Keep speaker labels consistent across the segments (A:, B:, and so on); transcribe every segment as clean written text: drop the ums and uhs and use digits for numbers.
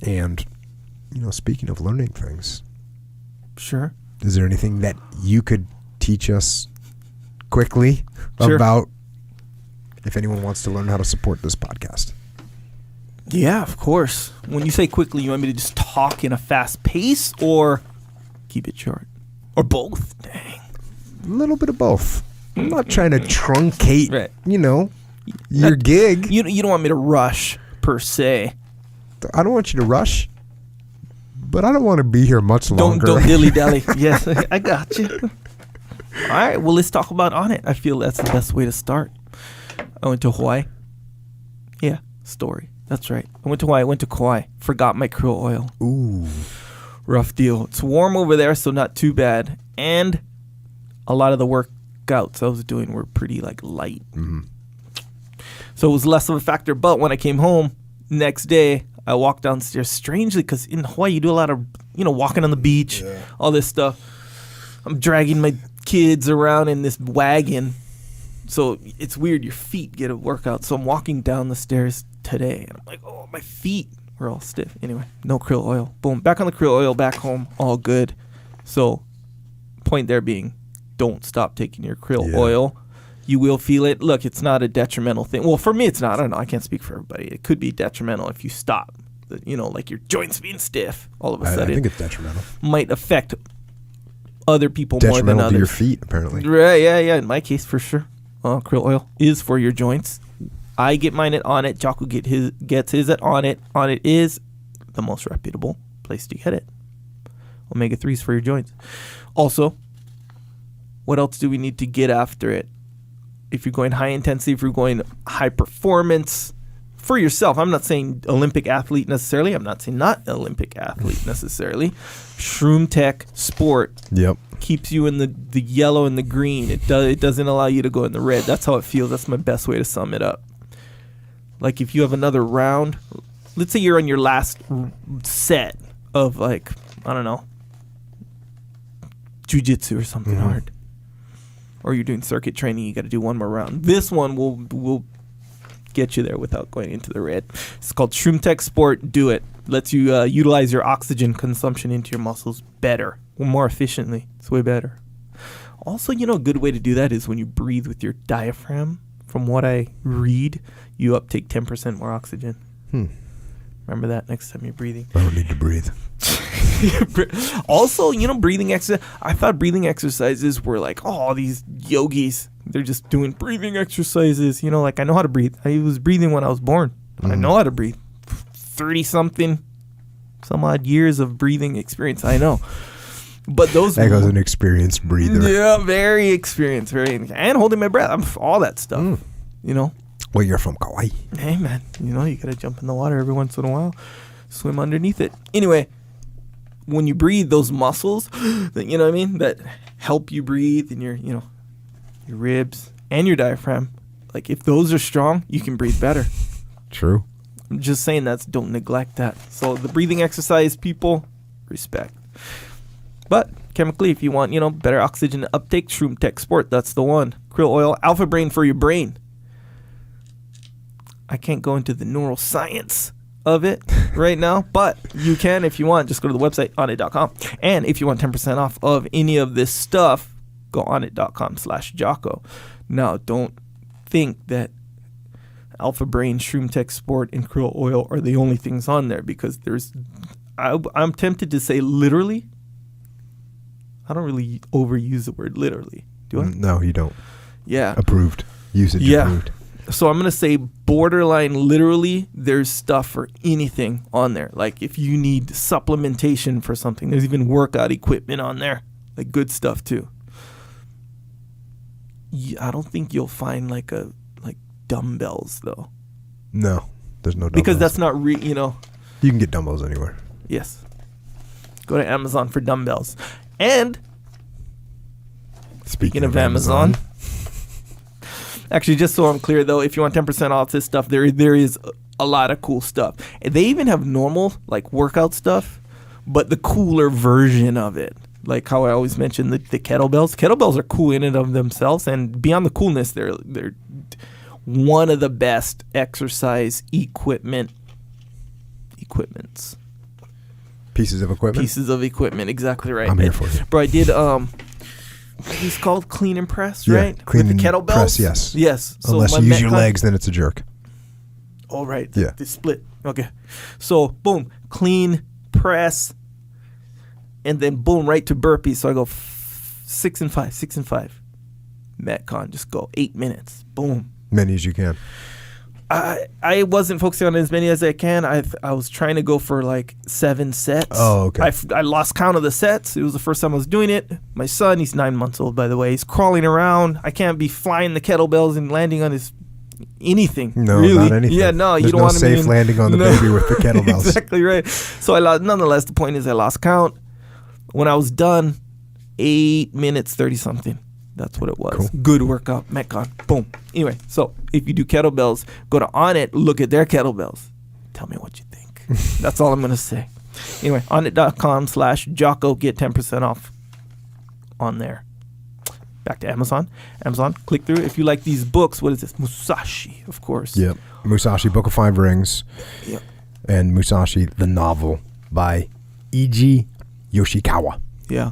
A: And, speaking of learning things.
B: Sure.
A: Is there anything that you could teach us quickly
B: Sure.
A: about if anyone wants to learn how to support this podcast?
B: Yeah, of course. When you say quickly, you want me to just talk in a fast pace or keep it short? Or both? Dang.
A: A little bit of both. I'm not trying to truncate,
B: Right.
A: your gig.
B: You don't want me to rush, per se.
A: I don't want you to rush, but I don't want to be here much longer.
B: Don't dilly-dally. Yes, I got you. All right, well, let's talk about Onnit. I feel that's the best way to start. I went to Hawaii. Yeah, story. That's right. I went to Hawaii. I went to Kauai. Forgot my krill oil.
A: Ooh.
B: Rough deal. It's warm over there, so not too bad. And a lot of the workouts I was doing were pretty, light.
A: Mm-hmm.
B: So it was less of a factor. But when I came home, next day, I walked downstairs. Strangely, because in Hawaii, you do a lot of, walking on the beach, all this stuff. I'm dragging my kids around in this wagon. So it's weird. Your feet get a workout. So I'm walking down the stairs today. And I'm like, oh, my feet were all stiff. Anyway, no krill oil. Boom. Back on the krill oil, back home. All good. So point there being, don't stop taking your krill oil. You will feel it. Look, it's not a detrimental thing. Well, for me, it's not. I don't know. I can't speak for everybody. It could be detrimental if you stop. Like your joints being stiff all of a sudden.
A: I think it's detrimental.
B: Might affect other people more than others.
A: Detrimental to your feet, apparently.
B: Right, yeah. In my case, for sure. Krill oil is for your joints. I get mine at Onnit. Jocko gets his at Onnit. Onnit is the most reputable place to get it. Omega-3s for your joints. Also, what else do we need to get after it? If you're going high intensity, if you're going high performance, for yourself, I'm not saying Olympic athlete necessarily. I'm not saying not Olympic athlete necessarily. Shroom Tech Sport keeps you in the yellow and the green. It doesn't allow you to go in the red. That's how it feels. That's my best way to sum it up. Like if you have another round, let's say you're on your last set of I don't know, jiu-jitsu or something hard. Or you're doing circuit training, you got to do one more round. This one will get you there without going into the red. It's called Shroom Tech Sport. Do it. Lets you utilize your oxygen consumption into your muscles better, more efficiently. It's way better. Also, a good way to do that is when you breathe with your diaphragm. From what I read, you uptake 10% more oxygen. Remember that next time you're breathing.
A: I don't need to breathe.
B: Also, breathing exercise. I thought breathing exercises were these yogis. They're just doing breathing exercises. I know how to breathe. I was breathing when I was born. I know how to breathe. 30-something, some odd years of breathing experience. I know. But those...
A: That goes an experienced breather.
B: Yeah, very experienced. And holding my breath. All that stuff.
A: Well, you're from Kauai.
B: Hey, man. You got to jump in the water every once in a while. Swim underneath it. Anyway, when you breathe, those muscles, that help you breathe in your ribs and your diaphragm, if those are strong, you can breathe better.
A: True.
B: I'm just saying don't neglect that. So the breathing exercise, people, respect. But chemically, if you want, better oxygen uptake, Shroom Tech Sport, that's the one. Krill oil, Alpha Brain for your brain. I can't go into the neuroscience of it right now, but you can if you want. Just go to the website, onnit.com. And if you want 10% off of any of this stuff, go onnit.com/Jocko. Now, don't think that Alpha Brain, Shroom Tech Sport, and Krill Oil are the only things on there, because I'm tempted to say literally. I don't really overuse the word literally. Do I?
A: No, you don't.
B: Yeah.
A: Approved. Usage approved.
B: So I'm going to say borderline literally, there's stuff for anything on there. If you need supplementation for something, there's even workout equipment on there. Good stuff too. I don't think you'll find dumbbells though.
A: No, there's no dumbbells.
B: Because that's not You
A: can get dumbbells anywhere.
B: Yes. Go to Amazon for dumbbells. And speaking of Amazon, actually, just so I'm clear though, if you want 10% off this stuff, there is a lot of cool stuff. And they even have normal workout stuff, but the cooler version of it. Like how I always mention the kettlebells. Kettlebells are cool in and of themselves, and beyond the coolness, they're one of the best exercise equipments.
A: Pieces of equipment.
B: Exactly right.
A: I'm here for you.
B: Bro, I did it's called clean and press,
A: Yeah,
B: right?
A: clean
B: with the
A: and
B: kettlebells.
A: press, yes.
B: Yes.
A: Unless you use your legs, then it's a jerk.
B: Oh, right.
A: Yeah.
B: They split. Okay. So, boom, clean, press, and then boom, right to burpees. So I go 6 and 5, 6 and 5. Metcon, just go 8 minutes. Boom.
A: Many as you can.
B: I wasn't focusing on as many as I can. I was trying to go for like 7 sets.
A: Oh, okay.
B: I lost count of the sets. It was the first time I was doing it. My son, he's 9 months old, by the way. He's crawling around. I can't be flying the kettlebells and landing on his anything.
A: No,
B: really.
A: not anything.
B: Yeah, no,
A: There's
B: you don't
A: no
B: want to
A: safe landing on the baby with the kettlebells.
B: Exactly right. So I lost. Nonetheless, the point is I lost count. When I was done, 8 minutes 30 something. That's what it was.
A: Cool.
B: Good workout, Metcon. Boom. Anyway, so if you do kettlebells, go to Onnit, look at their kettlebells. Tell me what you think. That's all I'm going to say. Anyway, onnit.com/Jocko. Get 10% off on there. Back to Amazon. Amazon, click through. If you like these books, what is this? Musashi, of course.
A: Yep. Musashi, Book of Five Rings.
B: Yep.
A: And Musashi, the novel by Eiji Yoshikawa.
B: Yeah.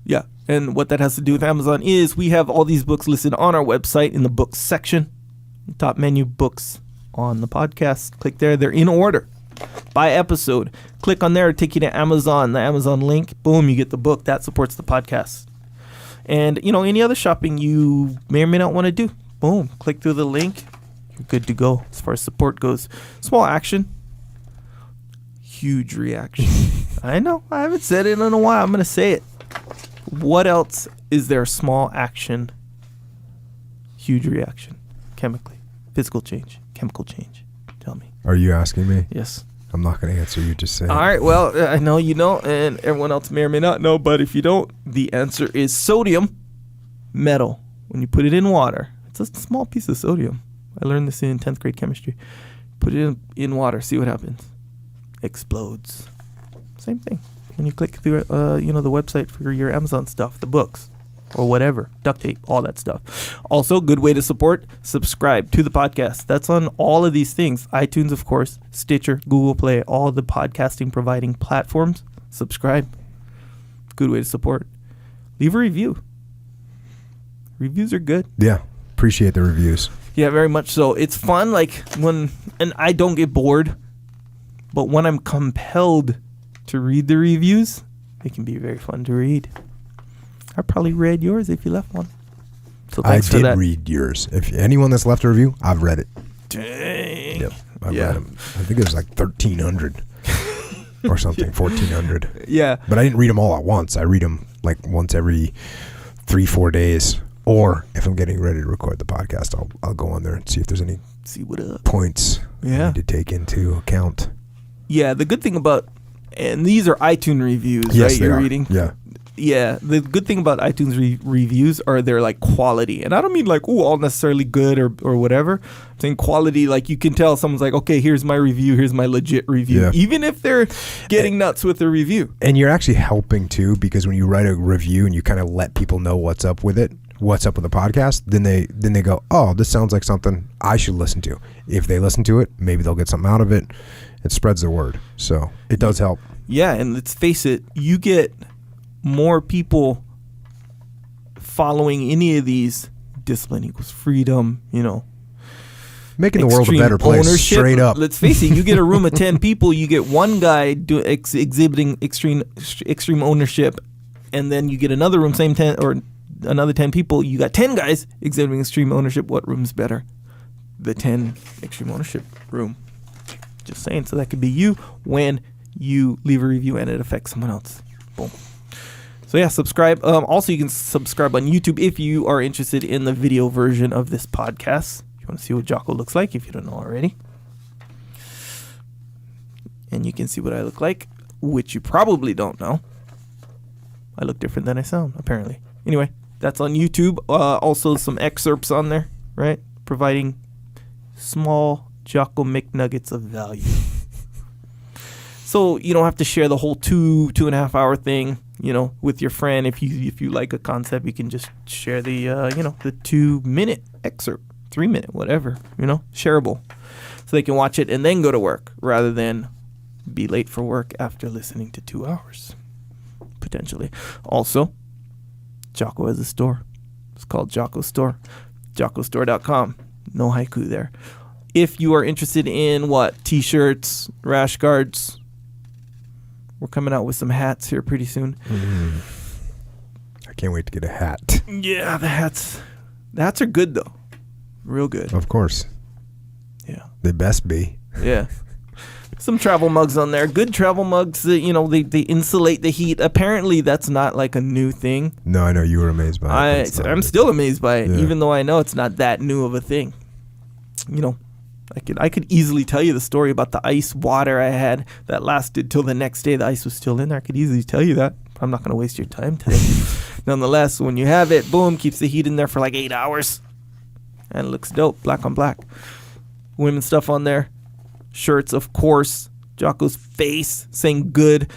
B: Yeah. And what that has to do with Amazon is we have all these books listed on our website in the books section. Top menu, books on the podcast. Click there. They're in order by episode. Click on there. Take you to Amazon. The Amazon link. Boom. You get the book. That supports the podcast. And, you know, any other shopping you may or may not want to do. Boom. Click through the link. You're good to go as far as support goes. Small action. Huge reaction. I know. I haven't said it in a while. I'm going to say it. What else is there? Small action, huge reaction, chemically, physical change, chemical change. Tell me.
A: Are you asking me?
B: Yes.
A: I'm not going to answer. You just say.
B: All right. Well, I know you know, and everyone else may or may not know, but if you don't, the answer is sodium, metal. When you put it in water, it's a small piece of sodium. I learned this in 10th grade chemistry. Put it in water, see what happens. Explodes. Same thing. When you click through, the website for your Amazon stuff, the books, or whatever, duct tape, all that stuff. Also, good way to support, subscribe to the podcast. That's on all of these things. iTunes, of course, Stitcher, Google Play, all the podcasting providing platforms. Subscribe. Good way to support. Leave a review. Reviews are good.
A: Yeah. Appreciate the reviews.
B: Yeah, very much so. It's fun, and I don't get bored, but when I'm compelled to read the reviews, they can be very fun to read. I probably read yours if you left one. So thanks for that.
A: I did read yours. If anyone that's left a review, I've read it.
B: Dang.
A: Yep, I've read them. I think it was like 1,300 or something, 1,400.
B: Yeah.
A: But I didn't read them all at once. I read them like once every 3-4 days. Or if I'm getting ready to record the podcast, I'll go on there and see if there's any points I need to take into account.
B: Yeah, the good thing about, and these are iTunes reviews,
A: yes,
B: right? You're reading.
A: Yeah.
B: Yeah, the good thing about iTunes reviews are they're like quality, and I don't mean like all necessarily good or whatever. I'm saying quality, like you can tell someone's like, okay, here's my review, here's my legit review, even if they're getting nuts with the review.
A: And you're actually helping too, because when you write a review and you kind of let people know what's up with it, what's up with the podcast, then they go, oh, this sounds like something I should listen to. If they listen to it, maybe they'll get something out of it. It spreads the word, so it does help. Yeah,
B: and let's face it, you get more people following any of these. Discipline equals freedom,
A: making the world a better place.
B: Ownership.
A: Straight up.
B: Let's face it, you get a room of 10 people, you get one guy exhibiting extreme ownership, and then you get another room, same 10 or another 10 people, you got 10 guys exhibiting extreme ownership. What room's better? The 10 extreme ownership room. Just saying. So that could be you when you leave a review and it affects someone else. Boom. So yeah, subscribe. Also, you can subscribe on YouTube if you are interested in the video version of this podcast. If you want to see what Jocko looks like, if you don't know already. And you can see what I look like, which you probably don't know. I look different than I sound, apparently. Anyway, that's on YouTube. Also, some excerpts on there, right? Providing small Jocko McNuggets of value. So you don't have to share the whole 2.5 hour thing, with your friend. If you like a concept, you can just share the 2-minute excerpt, 3-minute, whatever, shareable, so they can watch it and then go to work rather than be late for work after listening to 2 hours, potentially. Also, Jocko has a store. It's called Jocko Store. JockoStore.com. No haiku there. If you are interested in T-shirts, rash guards, we're coming out with some hats here pretty soon.
A: I can't wait to get a hat.
B: Yeah, the hats are good though. Real good.
A: Of course.
B: Yeah.
A: They best be.
B: Yeah. Some travel mugs on there. Good travel mugs that, they insulate the heat. Apparently that's not like a new thing.
A: No, I know you were amazed by it.
B: I'm still amazed by it,
A: Yeah.
B: even though I know it's not that new of a thing. I could easily tell you the story about the ice water I had that lasted till the next day. The ice was still in there. I could easily tell you that. I'm not going to waste your time today. Nonetheless, when you have it, boom, keeps the heat in there for like 8 hours. And it looks dope, black on black. Women's stuff on there. Shirts, of course. Jocko's face saying good.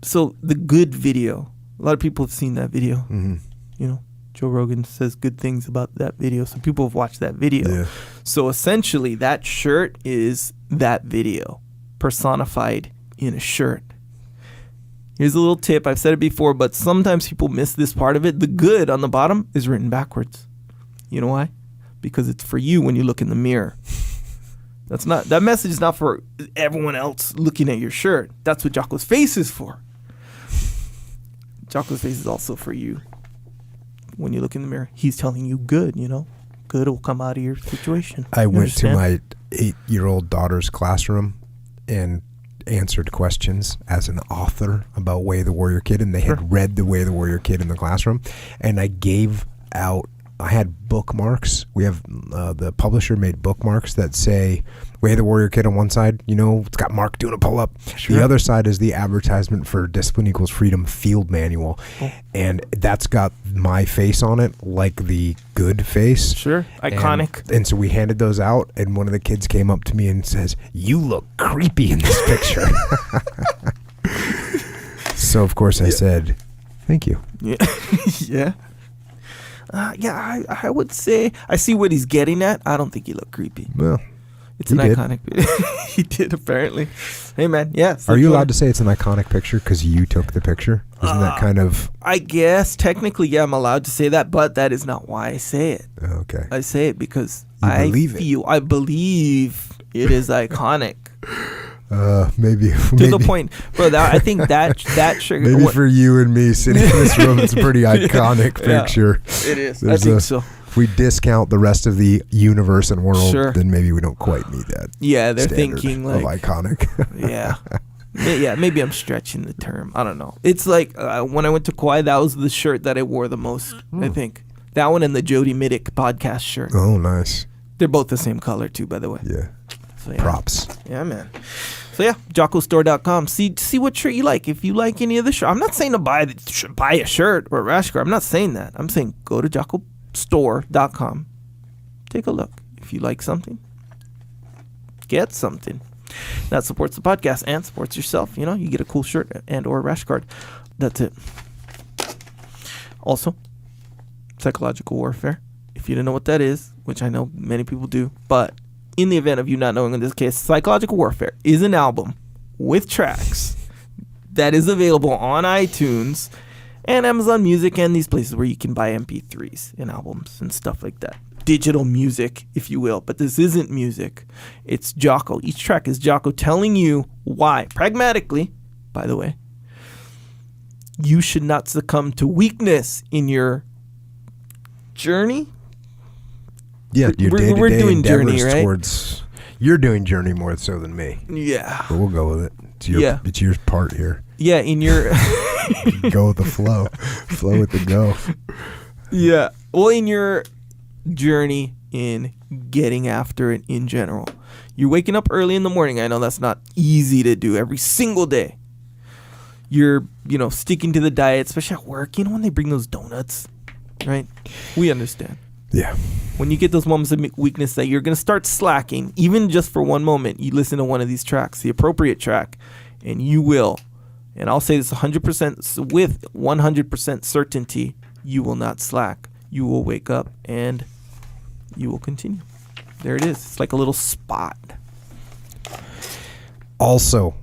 B: So the good video. A lot of people have seen that video.
A: Mm-hmm.
B: Joe Rogan says good things about that video. So people have watched that video.
A: Yeah.
B: So essentially that shirt is that video personified in a shirt. Here's a little tip. I've said it before, but sometimes people miss this part of it. The good on the bottom is written backwards. You know why? Because it's for you when you look in the mirror. That message is not for everyone else looking at your shirt. That's what Jocko's face is for. Jocko's face is also for you. When you look in the mirror, he's telling you good, Good will come out of your situation.
A: I went to my 8-year-old daughter's classroom and answered questions as an author about Way of the Warrior Kid, and they had read the Way of the Warrior Kid in the classroom, and I had bookmarks. We have the publisher made bookmarks that say Way of the Warrior Kid on one side. It's got Mark doing a pull-up. Sure. The other side is the advertisement for Discipline Equals Freedom field manual. Oh. And that's got my face on it, like the good face.
B: Sure, iconic.
A: And so we handed those out, and one of the kids came up to me and says, "You look creepy in this picture." So, of course, I said, "Thank you."
B: Yeah. Yeah. I would say I see what he's getting at. I don't think he looked creepy.
A: Well,
B: it's an iconic. He did, apparently. Hey, man. Yeah.
A: Are you allowed to say it's an iconic picture because you took the picture? Isn't that kind of?
B: I guess technically, yeah, I'm allowed to say that, but that is not why I say it.
A: Okay.
B: I say it because
A: I
B: believe it is iconic.
A: Maybe
B: the point, bro. I think that shirt.
A: Maybe for you and me sitting in this room, it's a pretty iconic picture.
B: It is. I think so.
A: If we discount the rest of the universe and world,
B: sure,
A: then maybe we don't quite meet that.
B: Yeah, they're thinking like
A: of iconic.
B: Yeah. Yeah, maybe I'm stretching the term. I don't know. It's like when I went to Kauai, that was the shirt that I wore the most. I think that one and the Jody Middick podcast shirt.
A: Oh, nice.
B: They're both the same color too, by the way.
A: Yeah.
B: So, yeah.
A: Props.
B: Yeah, man. So yeah, JockoStore.com. See what shirt you like. If you like any of the shirt, I'm not saying to buy a shirt or a rash guard. I'm not saying that. I'm saying go to JockoStore.com. Take a look. If you like something, get something. That supports the podcast and supports yourself. You get a cool shirt and or a rash guard. That's it. Also, psychological warfare. If you didn't know what that is, which I know many people do, but in the event of you not knowing in this case, Psychological Warfare is an album with tracks that is available on iTunes and Amazon Music and these places where you can buy MP3s and albums and stuff like that. Digital music, if you will. But this isn't music. It's Jocko. Each track is Jocko telling you why, pragmatically, by the way, you should not succumb to weakness in your journey.
A: Yeah, your day-to-day
B: we're doing journey, right?
A: You're doing journey more so than me.
B: Yeah.
A: But we'll go with it. It's your part here.
B: Yeah, in your...
A: Go with the flow. Flow with the go.
B: Yeah. Well, in your journey in getting after it in general. You're waking up early in the morning. I know that's not easy to do every single day. You're, sticking to the diet, especially at work. When they bring those donuts, right? We understand.
A: Yeah.
B: When you get those moments of weakness that you're going to start slacking, even just for one moment, you listen to one of these tracks, the appropriate track, and you will. And I'll say this 100% with 100% certainty, you will not slack. You will wake up and you will continue. There it is. It's like a little spot.
A: Also,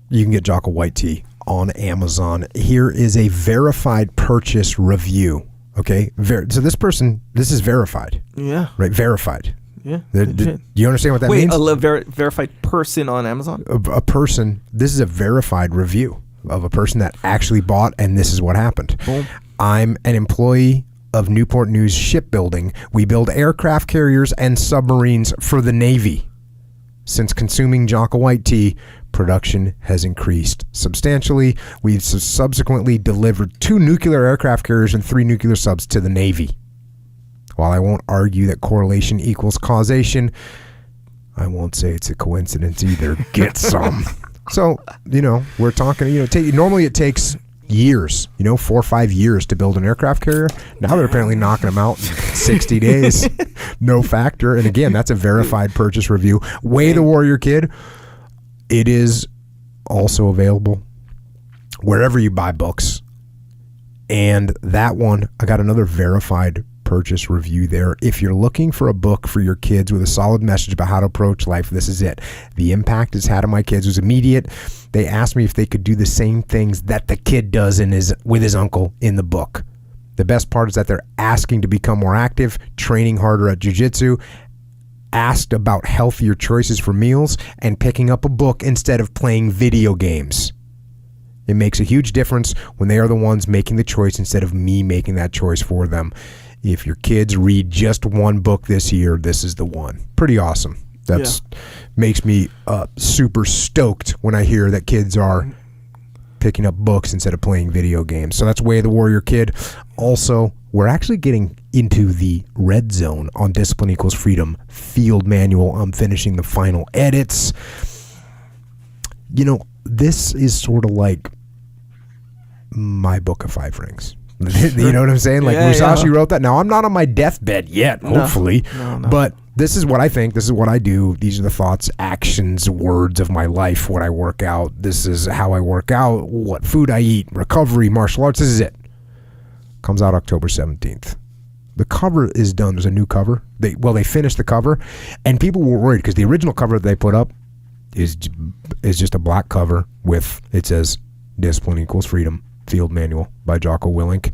A: you can get Jocko White Tea on Amazon. Here is a verified purchase review. Okay, so this is verified.
B: Yeah.
A: Right, verified.
B: Yeah.
A: Do you understand what that means?
B: Wait, a verified person on Amazon?
A: A person. This is a verified review of a person that actually bought, and this is what happened.
B: Boom.
A: I'm an employee of Newport News Shipbuilding. We build aircraft carriers and submarines for the Navy. Since consuming Jocko White Tea, production has increased substantially. We've subsequently delivered 2 nuclear aircraft carriers and 3 nuclear subs to the Navy. While I won't argue that correlation equals causation, I won't say it's a coincidence either. Get some. So, we're talking, normally it takes years, 4 or 5 years to build an aircraft carrier. Now they're apparently knocking them out in 60 days. No factor. And again, that's a verified purchase review. Way the Warrior Kid. It is also available wherever you buy books. And that one, I got another verified purchase review there. If you're looking for a book for your kids with a solid message about how to approach life, this is it. The impact it's had on my kids was immediate. They asked me if they could do the same things that the kid does with his uncle in the book. The best part is that they're asking to become more active, training harder at jiu-jitsu, asked about healthier choices for meals, and picking up a book instead of playing video games. It makes a huge difference when they are the ones making the choice instead of me making that choice for them. If your kids read just one book this year, this is the one. Pretty awesome. Makes me super stoked when I hear that kids are picking up books instead of playing video games. So that's Way of the Warrior Kid. Also, we're actually getting into the red zone on Discipline Equals Freedom field manual. I'm finishing the final edits. This is sort of like my book of 5 rings. You know what I'm saying? Like Musashi wrote that. Now, I'm not on my deathbed yet, hopefully. No. But this is what I think. This is what I do. These are the thoughts, actions, words of my life, what I work out. This is how I work out, what food I eat, recovery, martial arts. This is it. Comes out October 17th. The cover is done. There's a new cover. They finished the cover, and people were worried because the original cover that they put up is just a black cover with, it says, Discipline Equals Freedom. Field Manual by Jocko Willink.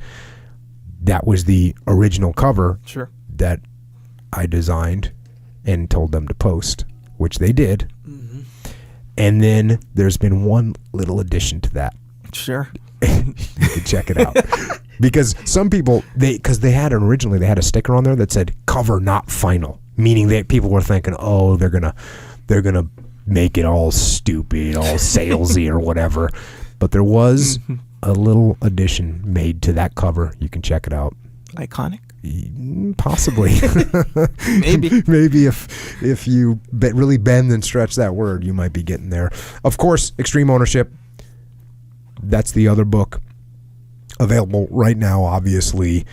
A: That was the original cover that I designed and told them to post, which they did. Mm-hmm. And then there's been one little addition to that.
B: Sure.
A: You can check it out. Because some people, because they had a sticker on there that said cover not final, meaning that people were thinking, oh, they're gonna make it all stupid, all salesy or whatever. But there was a little addition made to that cover. You can check it out.
B: Iconic?
A: Possibly. Maybe if you really bend and stretch that word, you might be getting there. Of course, Extreme Ownership. That's the other book available right now, obviously.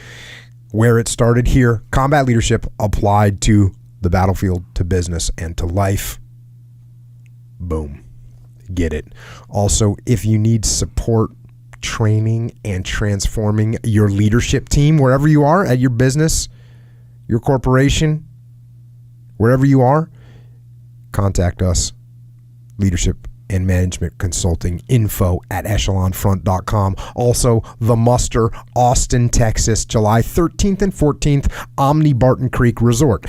A: Where it started here, combat leadership applied to the battlefield, to business, and to life. Boom. Get it. Also, if you need support training and transforming your leadership team wherever you are, at your business, your corporation, wherever you are, contact us. Leadership and management consulting, info@echelonfront.com. Also, The Muster, Austin, Texas, July 13th and 14th, Omni Barton Creek Resort.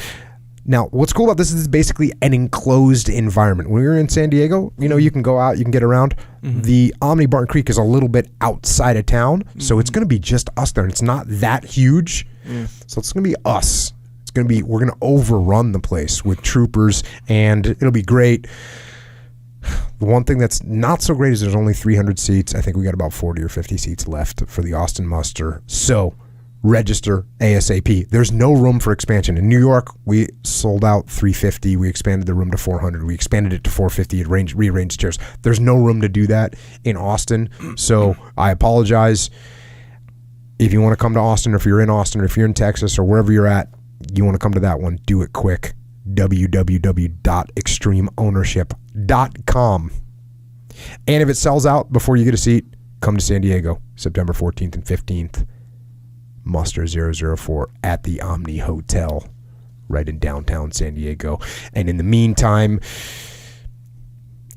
A: Now, what's cool about this is basically an enclosed environment. When we were in San Diego, you can go out, you can get around. Mm-hmm. The Omni Barton Creek is a little bit outside of town, so it's going to be just us there. And it's not that huge, so it's going to be us. We're going to overrun the place with troopers, and it'll be great. The one thing that's not so great is there's only 300 seats. I think we got about 40 or 50 seats left for the Austin Muster. So register ASAP. There's no room for expansion. In New York, we sold out 350. We expanded the room to 400. We expanded it to 450. It rearranged chairs. There's no room to do that in Austin. So I apologize. If you want to come to Austin, or if you're in Austin, or if you're in Texas, or wherever you're at, you want to come to that one, do it quick. www.extremeownership.com. And if it sells out before you get a seat, come to San Diego, September 14th and 15th. Muster004 at the Omni Hotel right in downtown San Diego. And in the meantime,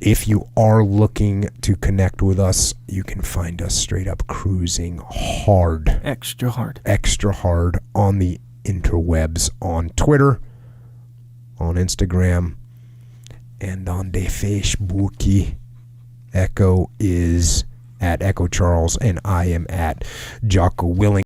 A: If you are looking to connect with us, you can find us straight up cruising hard.
B: Extra hard.
A: Extra hard on the interwebs, on Twitter, on Instagram, and on the Facebook. Echo is at Echo Charles, and I am at Jocko Willing.